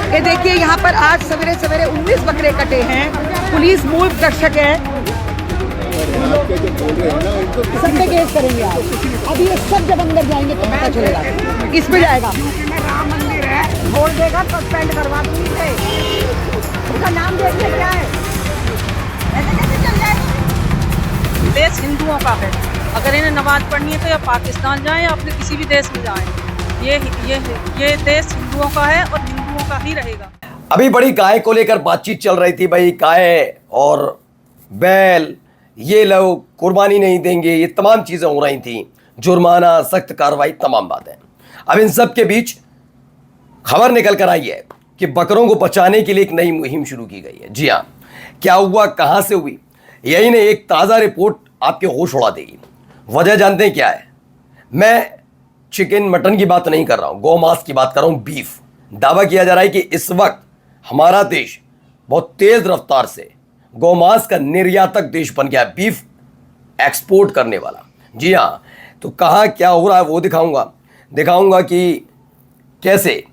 ये देखिए यहाँ पर आज सवेरे सवेरे 19 बकरे कटे हैं। पुलिस मूल दर्शक है, सब पे केस करेंगे आप। अभी ये सब जब अंदर जाएंगे तो पता चलेगा, इस पे जाएगा। राम मंदिर है, छोड़ देगा सस्पेंड करवा दूंगी। उसका नाम देखिए क्या है, ऐसे कैसे चल जाएगा। देश हिंदुओं का है, अगर इन्हें नमाज पढ़नी है तो या पाकिस्तान जाएं या अपने किसी भी देश में जाएं। ये देश हिंदुओं का है और हिंदुओं का ही रहेगा। अभी बड़ी गाय को लेकर बातचीत चल रही थी भाई, गाय और बैल ये लोग कुर्बानी नहीं देंगे, ये तमाम चीज़ें हो रही थी, जुर्माना, सख्त कार्रवाई, तमाम बातें। अब इन सब के बीच खबर निकल कर आई है कि बकरों को बचाने के लिए एक नई मुहिम शुरू की गई है। जी हाँ, क्या हुआ, कहाँ से हुई, यही ने एक ताज़ा रिपोर्ट आपके होश उड़ा देगी। वजह जानते हैं क्या है? मैं चिकन मटन की बात नहीं कर रहा हूँ, गौ मांस की बात कर रहा हूँ, बीफ। दावा किया जा रहा है कि इस वक्त हमारा देश बहुत तेज़ रफ्तार से गौमांस का निर्यातक देश बन गया, बीफ एक्सपोर्ट करने वाला। जी हाँ, तो कहाँ क्या हो रहा है वो दिखाऊंगा कि कैसे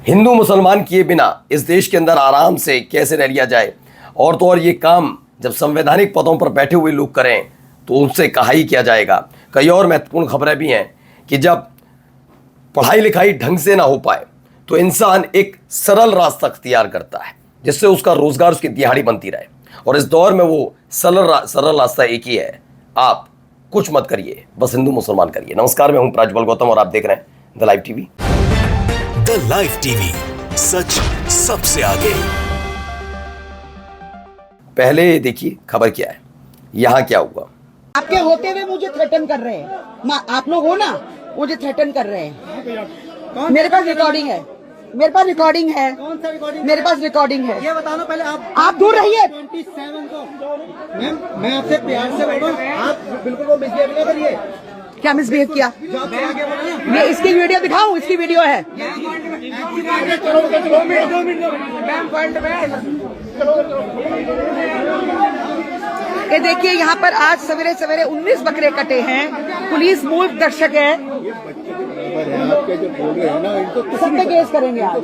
हिंदू मुसलमान किए बिना इस देश के अंदर आराम से कैसे रह लिया जाए। और तो और ये काम जब संवैधानिक पदों पर बैठे हुए लोग करें तो उनसे कहा ही किया जाएगा। कई और महत्वपूर्ण खबरें भी हैं कि जब पढ़ाई लिखाई ढंग से ना हो पाए तो इंसान एक सरल रास्ता अख्तियार करता है जिससे उसका रोजगार, उसकी दिहाड़ी बनती रहे। और इस दौर में वो सरल रास्ता एक ही है, आप कुछ मत करिए, बस हिंदू मुसलमान करिए। नमस्कार, मैं हूं प्रज्वल गौतम और आप देख रहे हैं the live TV. The live TV, सच सबसे आगे। पहले देखिए खबर क्या है, यहां क्या हुआ। आपके होते हुए मुझे थ्रेटन कर रहे हैं, आप लोग हो ना, मुझे थ्रेटन कर रहे हैं। मेरे पास रिकॉर्डिंग है, मेरे पास रिकॉर्डिंग है। कौन सा रिकॉर्डिंग? मेरे पास रिकॉर्डिंग है। ये बताना पहले आप दूर रहिए। 27 को मैम, मैं आपसे प्यार से बोल रहा हूँ, आप बिल्कुल वो मिसबिहेव ना करिए। क्या मिसबिहेव किया? जो आपसे आगे बोला ना, ये इसकी वीडियो दिखाऊं? इसकी वीडियो है। ये देखिए यहाँ पर आज सवेरे सवेरे 19 बकरे कटे हैं। पुलिस मूल दर्शक है, आपके जो बोल रहे हैं ना, इनको सब पे केस करेंगे आप।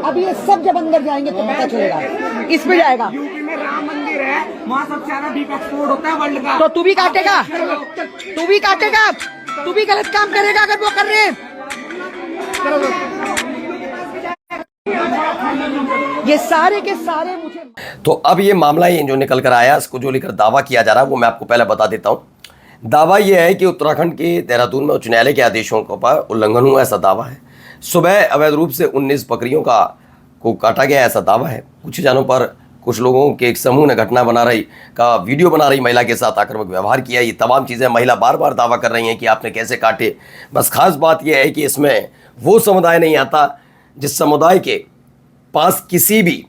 अभी ये सब जब अंदर जाएंगे तो पता चलेगा, इस पे जाएगा। यूपी में राम मंदिर है, वहाँ सबसे ज्यादा बीफ एक्सपोर्ट होता है वर्ल्ड का। तो तू भी काटेगा, तू भी काटेगा, तू भी गलत काम करेगा अगर वो कर रहे हैं। ये सारे के सारे मुझे। तो अब ये मामला ये जो निकल कर आया, इसको जो लेकर दावा किया जा रहा है वो मैं आपको पहले बता देता हूँ। दावा यह है कि उत्तराखंड के देहरादून में उच्च न्यायालय के आदेशों का उल्लंघन हुआ, ऐसा दावा है। सुबह अवैध रूप से 19 बकरियों को काटा गया, ऐसा दावा है। कुछ जानों पर कुछ लोगों के एक समूह ने घटना वीडियो बना रही महिला के साथ आक्रामक व्यवहार किया। ये तमाम चीज़ें महिला बार बार दावा कर रही हैं कि आपने कैसे काटे। बस खास बात यह है कि इसमें वो समुदाय नहीं आता जिस समुदाय के पास किसी भी,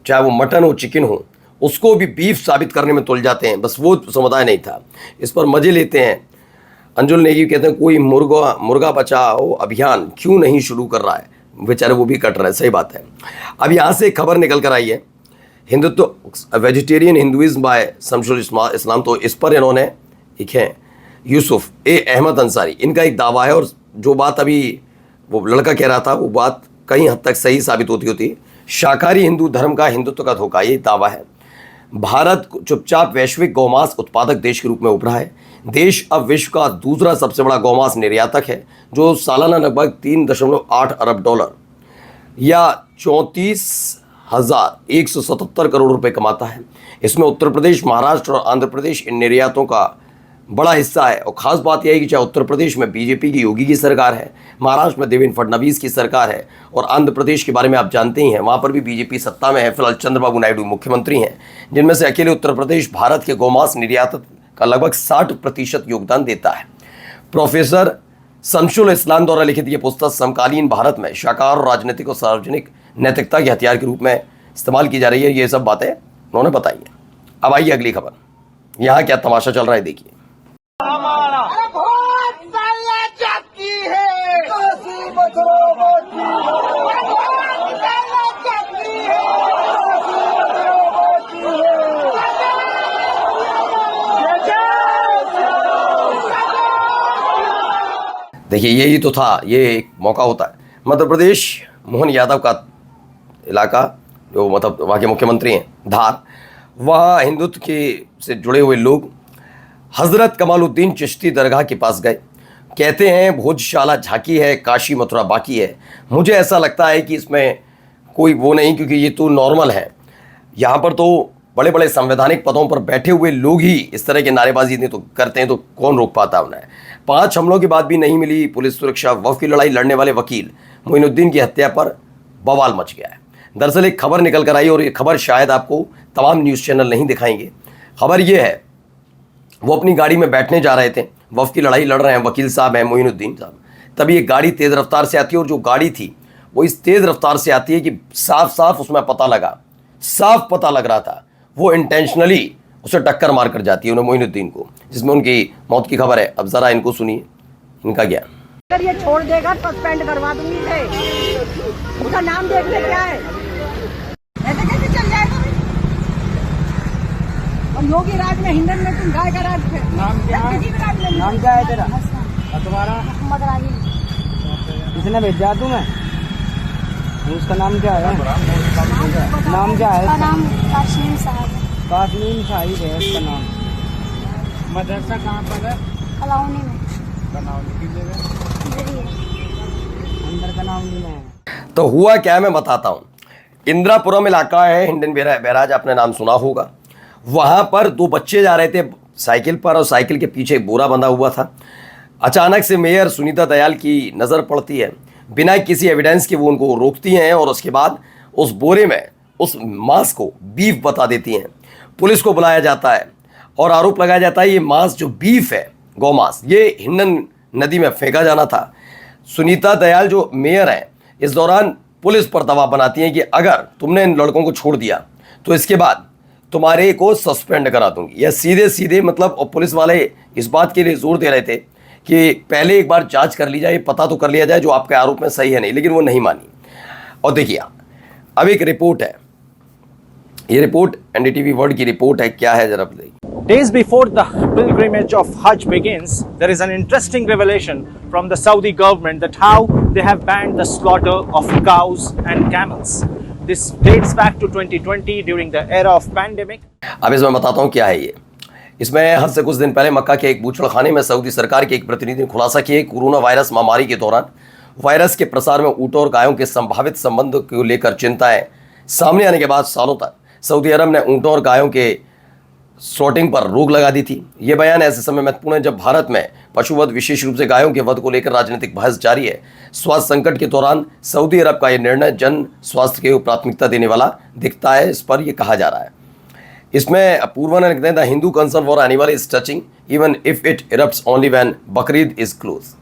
चाहे वो मटन हो चिकन हो, उसको भी बीफ साबित करने में तुल जाते हैं। बस वो समुदाय नहीं था। इस पर मजे लेते हैं। अंजुल नेगी कहते हैं कोई मुर्गा बचाओ अभियान क्यों नहीं शुरू कर रहा है, बेचारे वो भी कट रहे हैं। सही बात है। अब यहाँ से खबर निकल कर आई है, Hindutva vegetarian Hinduism by Shamsul Islam, तो इस पर इन्होंने एक है यूसुफ अहमद अंसारी, इनका एक दावा है। और जो बात अभी वो लड़का कह रहा था वो बात कहीं हद तक सही साबित होती। शाकाहारी हिंदू धर्म का हिंदुत्व का धोखा, ये दावा है। भारत चुपचाप वैश्विक गौमांस उत्पादक देश के रूप में उभरा है। देश अब विश्व का दूसरा सबसे बड़ा गौमांस निर्यातक है, जो सालाना लगभग 3.8 अरब डॉलर या 34,177 करोड़ रुपए कमाता है। इसमें उत्तर प्रदेश, महाराष्ट्र और आंध्र प्रदेश इन निर्यातों का बड़ा हिस्सा है। और ख़ास बात यह है कि चाहे उत्तर प्रदेश में बीजेपी की योगी की सरकार है, महाराष्ट्र में देवेंद्र फडणवीस की सरकार है, और आंध्र प्रदेश के बारे में आप जानते ही हैं, वहाँ पर भी बीजेपी सत्ता में है। फिलहाल चंद्रबाबू नायडू मुख्यमंत्री हैं, जिनमें से अकेले उत्तर प्रदेश भारत के गौमांस निर्यात का लगभग 60% योगदान देता है। प्रोफेसर शमशुल इस्लाम द्वारा लिखित ये पुस्तक समकालीन भारत में शाकाहार और राजनीतिक और सार्वजनिक नैतिकता के हथियार के रूप में इस्तेमाल की जा रही है। ये सब बातें उन्होंने बताई हैं। अब आइए अगली खबर, यहाँ क्या तमाशा चल रहा है देखिए। देखिए यही तो था, ये एक मौका होता है। मध्य प्रदेश मोहन यादव का इलाका जो मतलब वहाँ के मुख्यमंत्री हैं धार, वहाँ हिंदुत्व के से जुड़े हुए लोग हज़रत कमालुद्दीन चिश्ती दरगाह के पास गए। कहते हैं भोजशाला झांकी है, काशी मथुरा बाकी है। मुझे ऐसा लगता है कि इसमें कोई वो नहीं, क्योंकि ये तो नॉर्मल है। यहाँ पर तो बड़े बड़े संवैधानिक पदों पर बैठे हुए लोग ही इस तरह के नारेबाजी नहीं तो करते हैं, तो कौन रोक पाता उन्हें। 5 हमलों के बाद भी नहीं मिली पुलिस सुरक्षा। वफ़ की लड़ाई लड़ने वाले वकील मोइनुद्दीन की हत्या पर बवाल मच गया है। दरअसल एक खबर निकल कर आई और ये खबर शायद आपको तमाम न्यूज़ चैनल नहीं दिखाएंगे। खबर ये है, वो अपनी गाड़ी में बैठने जा रहे थे, वफ़ की लड़ाई लड़ रहे हैं, वकील साहब हैं मोइनुद्दीन साहब। तभी एक गाड़ी तेज़ रफ्तार से आती है और जो गाड़ी थी वो इस तेज़ रफ्तार से आती है कि साफ साफ उसमें पता लगा, साफ पता लग रहा था वो इंटेंशनली उसे टक्कर मार कर जाती है उन्हें, मोइनुद्दीन को, जिसमें उनकी मौत की खबर है। अब ज़रा इनको सुनिए, इनका क्या। अगर ये छोड़ देगा सस्पेंड करवा दूंगी इसे। उसका नाम देख ले क्या है, ऐसे कैसे चल जाएगा। और योगी राज में हिंदन में तुम गाय का राज थे। नाम क्या है? नाम क्या है तेरा और तुम्हारा? मोहम्मद राही। इसने भेजा तुम्हें, उसका नाम क्या है? नाम क्या है? नाम काशमीम साहब। काशमीम साहिब है उसका नाम। मदरसा कहाँ पर है? कलाउनी में। अंदर का नाम नहीं है। तो हुआ क्या मैं बताता हूँ। इंदिरापुरम इलाका है, हिंडन बैराज आपने नाम सुना होगा। वहाँ पर 2 बच्चे जा रहे थे साइकिल पर और साइकिल के पीछे एक बोरा बंधा हुआ था। अचानक से मेयर सुनीता दयाल की नज़र पड़ती है, बिना किसी एविडेंस के वो उनको रोकती हैं और उसके बाद उस बोरे में उस मांस को बीफ बता देती हैं। पुलिस को बुलाया जाता है और आरोप लगाया जाता है ये मांस जो बीफ है, गौ मांस, ये हिंडन नदी में फेंका जाना था। सुनीता दयाल जो मेयर हैं, इस दौरान पुलिस पर दबाव बनाती हैं कि अगर तुमने इन लड़कों को छोड़ दिया तो इसके बाद तुम्हारे को सस्पेंड करा दूंगी। या सीधे सीधे मतलब, और पुलिस वाले इस बात के लिए जोर दे रहे थे कि पहले एक बार जांच कर ली जाए, पता तो कर लिया जाए जो आपके आरोप में सही है नहीं, लेकिन वो नहीं मानी। और देखिए अब एक रिपोर्ट है, ये रिपोर्ट एनडीटीवी वर्ल्ड की रिपोर्ट है, क्या है जरा देखिए। Days before the pilgrimage of Hajj begins, there is an interesting revelation from the Saudi government that how they have banned the slaughter of cows and camels. This dates back to 2020 during the era of pandemic. अब इसमें बताता हूँ क्या है ये। इसमें हद से कुछ दिन पहले मक्का के एक बूचड़खाने में सऊदी सरकार के एक प्रतिनिधि ने खुलासा किया कि कोरोना वायरस महामारी के दौरान वायरस के प्रसार में ऊँटों और गायों के संभावित संबंध को लेकर चिंताएं सामने आने के बाद सालों तक सऊदी अरब ने ऊँटों और गायों के स्लॉटिंग पर रोक लगा दी थी। ये बयान ऐसे समय महत्वपूर्ण है जब भारत में पशुवध, विशेष रूप से गायों के वध को लेकर राजनीतिक बहस जारी है। स्वास्थ्य संकट के दौरान सऊदी अरब का यह निर्णय जन स्वास्थ्य को प्राथमिकता देने वाला दिखता है, इस पर यह कहा जा रहा है। इसमें पूर्व ने लिखते हैं, the Hindu concern for animal is touching even if it erupts only when Bakrid is close.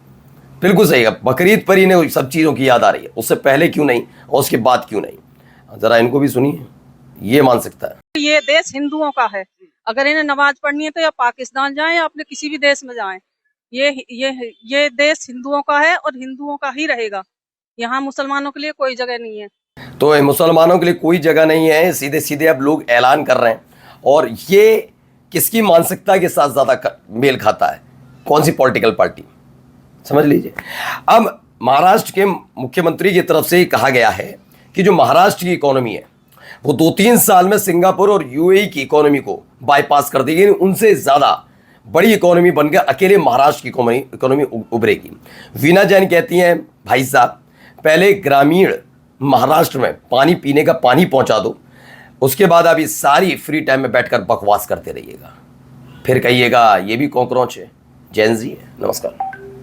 बिल्कुल सही है, बकरीद पर इन्हें सब चीज़ों की याद आ रही है, उससे पहले क्यों नहीं और उसके बाद क्यों नहीं। जरा इनको भी सुनिए, ये मान सकता है। ये देश हिंदुओं का है, अगर इन्हें नमाज पढ़नी है तो या पाकिस्तान जाएं या अपने किसी भी देश में जाएं। ये देश हिंदुओं का है और हिंदुओं का ही रहेगा। यहाँ मुसलमानों के लिए कोई जगह नहीं है। तो मुसलमानों के लिए कोई जगह नहीं है, सीधे सीधे अब लोग ऐलान कर रहे हैं। और ये किसकी मानसिकता के साथ ज़्यादा मेल खाता है, कौन सी पॉलिटिकल पार्टी, समझ लीजिए। अब महाराष्ट्र के मुख्यमंत्री की तरफ से कहा गया है कि जो महाराष्ट्र की इकोनॉमी है वो 2-3 साल में सिंगापुर और यूएई की इकोनॉमी को बाईपास कर देगी। उनसे ज़्यादा बड़ी इकोनॉमी बनकर अकेले महाराष्ट्र की इकोनॉमी उभरेगी। वीना जैन कहती हैं, भाई साहब पहले ग्रामीण महाराष्ट्र में पानी पीने का पानी पहुंचा दो, उसके बाद आप इस सारी फ्री टाइम में बैठकर बकवास करते रहिएगा, फिर कहिएगा ये भी कॉकरोच है, जैन जी है। नमस्कार।